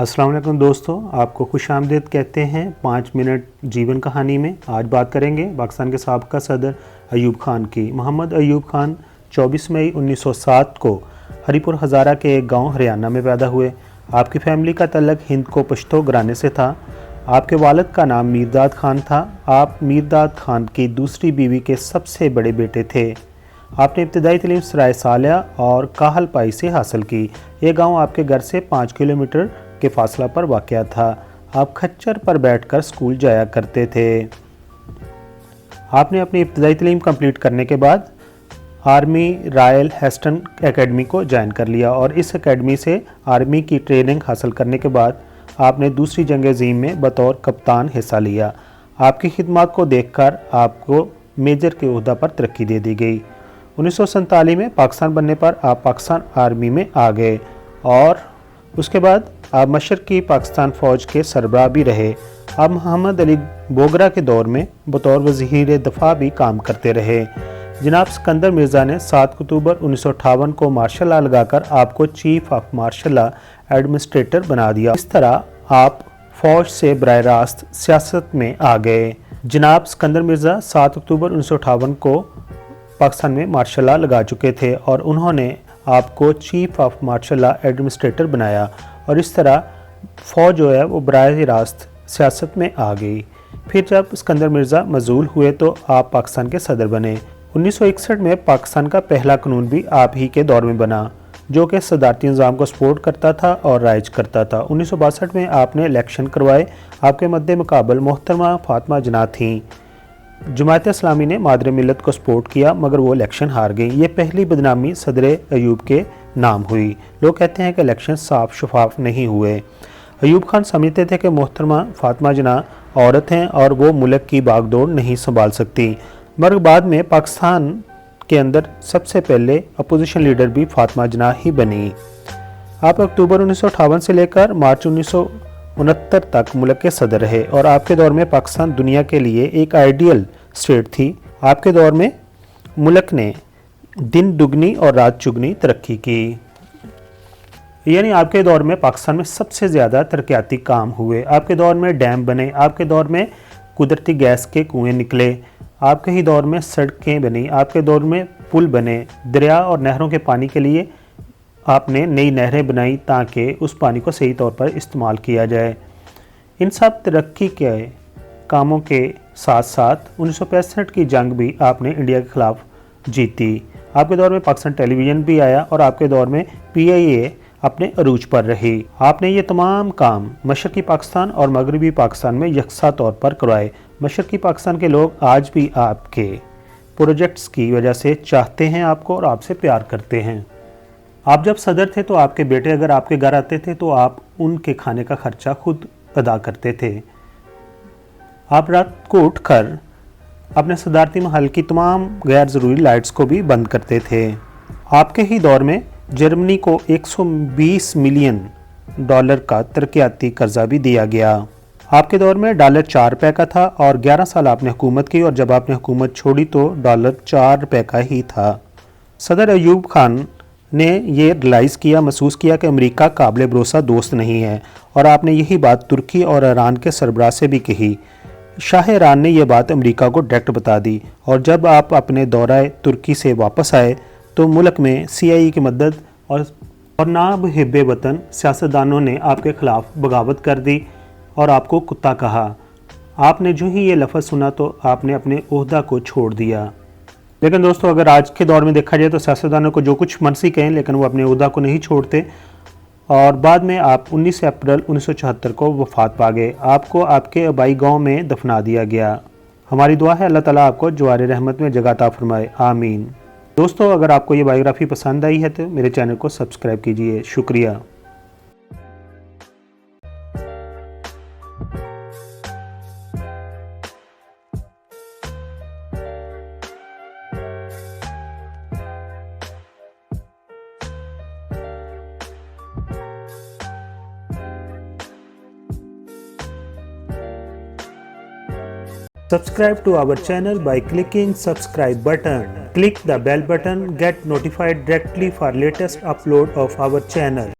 अस्सलाम वालेकुम दोस्तों, आपको खुश आमदीद कहते हैं 5 मिनट जीवन कहानी में। आज बात करेंगे पाकिस्तान के साबका सदर अयूब खान की। मोहम्मद अयूब खान 24 मई 1907 को हरीपुर हज़ारा के एक गांव हरियाणा में पैदा हुए। आपकी फैमिली का तल्लक हिंद को पश्तो घराने से था। आपके वालिद का नाम मीरदाद खान था। आप मीरदाद खान की दूसरी बीवी के सबसे बड़े बेटे थे। आपने इब्तदाई तालीम सराय सालिया और काहल पाई से हासिल की। ये गांव आपके घर से 5 किलोमीटर के फासला पर वाक़या था। आप खच्चर पर बैठकर स्कूल जाया करते थे। आपने अपनी इब्तदाई तालीम कंप्लीट करने के बाद आर्मी रॉयल हेस्टन एकेडमी को ज्वाइन कर लिया और इस एकेडमी से आर्मी की ट्रेनिंग हासिल करने के बाद आपने दूसरी जंग अज़ीम में बतौर कप्तान हिस्सा लिया। आपकी खिदमत को देखकर आपको मेजर के ओहदा पर तरक्की दे दी गई। 1947 में पाकिस्तान बनने पर आप पाकिस्तान आर्मी में आ गए और उसके बाद आप मशरक़ी पाकिस्तान फ़ौज के सरबराह भी रहे। आप मोहम्मद अली बोगरा के दौर में बतौर वज़ीर दफ़ा भी काम करते रहे। जनाब सिकंदर मिर्ज़ा ने 7 अक्टूबर 1958 को मार्शल लॉ लगाकर आपको chief of martial law administrator बना दिया। इस तरह आप फ़ौज से बराह रास्त सियासत में आ गए। जनाब सिकंदर मिर्ज़ा 7 अक्टूबर 1958 को पाकिस्तान में मार्शल लॉ लगा चुके थे और उन्होंने आपको chief of martial law administrator बनाया और इस तरह फ़ौज जो है वो बराह रास्त सियासत में आ गई। फिर जब सिकंदर मिर्ज़ा मज़ूल हुए तो आप पाकिस्तान के सदर बने। 1961 में पाकिस्तान का पहला कानून भी आप ही के दौर में बना जो कि सदारती निज़ाम को सपोर्ट करता था और राइज करता था। 1962 में आपने इलेक्शन करवाए। आपके मद्दे मुकाबल मोहतरमा फातिमा जिन्ना थीं। जमात इस्लामी ने मादर मिल्लत को सपोर्ट किया मगर वो इलेक्शन हार गई। ये पहली बदनामी सदर अयूब के नाम हुई। लोग कहते हैं कि इलेक्शन साफ शफाफ नहीं हुए। अयूब खान समझते थे कि मोहतरमा फातिमा जिन्ना औरत हैं और वो मुल्क की बागडोर नहीं संभाल सकती, मगर बाद में पाकिस्तान के अंदर सबसे पहले अपोजिशन लीडर भी फातिमा जिन्ना ही बनी। आप अक्टूबर 1958 से लेकर मार्च 1969 तक मुल्क के सदर रहे और आपके दौर में पाकिस्तान दुनिया के लिए एक आइडियल स्टेट थी। आपके दौर में मुल्क ने दिन दुगनी और रात चुगनी तरक्की की, यानी आपके दौर में पाकिस्तान में सबसे ज़्यादा तरक्याती काम हुए। आपके दौर में डैम बने, आपके दौर में कुदरती गैस के कुएँ निकले, आपके ही दौर में सड़कें बनी, आपके दौर में पुल बने। दरिया और नहरों के पानी के लिए आपने नई नहरें बनाई ताकि उस पानी को सही तौर पर इस्तेमाल किया जाए। इन सब तरक्की के कामों के साथ साथ 1965 की जंग भी आपने इंडिया के ख़िलाफ़ जीती। आपके दौर में पाकिस्तान टेलीविज़न भी आया और आपके दौर में PIA अपने अरूज पर रही। आपने ये तमाम काम मशरक़ी पाकिस्तान और मगरबी पाकिस्तान में यकसा तौर पर करवाए। मशरक़ी पाकिस्तान के लोग आज भी आपके प्रोजेक्ट्स की वजह से चाहते हैं आपको और आपसे प्यार करते हैं। आप जब सदर थे तो आपके बेटे अगर आपके घर आते थे तो आप उनके खाने का खर्चा खुद अदा करते थे। आप रात को उठकर अपने सदारती महल की तमाम गैर ज़रूरी लाइट्स को भी बंद करते थे। आपके ही दौर में जर्मनी को 120 मिलियन डॉलर का तरक्याती कर्जा भी दिया गया। आपके दौर में डॉलर 4 रुपये का था और 11 साल आपने हुकूमत की और जब आपने हुकूमत छोड़ी तो डॉलर 4 रुपये का ही था। सदर अयूब खान ने ये रियलाइज़ किया, महसूस किया कि अमेरिका काबिल भरोसा दोस्त नहीं है और आपने यही बात तुर्की और ईरान के सरबराह से भी कही। शाह ईरान ने यह बात अमेरिका को डायरेक्ट बता दी और जब आप अपने दौरा तुर्की से वापस आए तो मुल्क में CIA की मदद और नाबहिब वतन सियासतदानों ने आपके ख़िलाफ़ बगावत कर दी और आपको कुत्ता कहा। आपने जो ही ये लफ्ज़ सुना तो आपने अपने ओहदा को छोड़ दिया। लेकिन दोस्तों अगर आज के दौर में देखा जाए तो सियासतदानों को जो कुछ मर्जी कहें लेकिन वो अपने ओहदा को नहीं छोड़ते और बाद में आप 19 अप्रैल 1974 को वफ़ात पा गए। आपको आपके आबाई गांव में दफना दिया गया। हमारी दुआ है अल्लाह ताला आपको जवार रहमत में जगह अता फरमाए, आमीन। दोस्तों अगर आपको ये बायोग्राफ़ी पसंद आई है तो मेरे चैनल को सब्सक्राइब कीजिए। शुक्रिया। Subscribe to our channel by clicking subscribe button. Click the bell button, get notified directly for latest upload of our channel.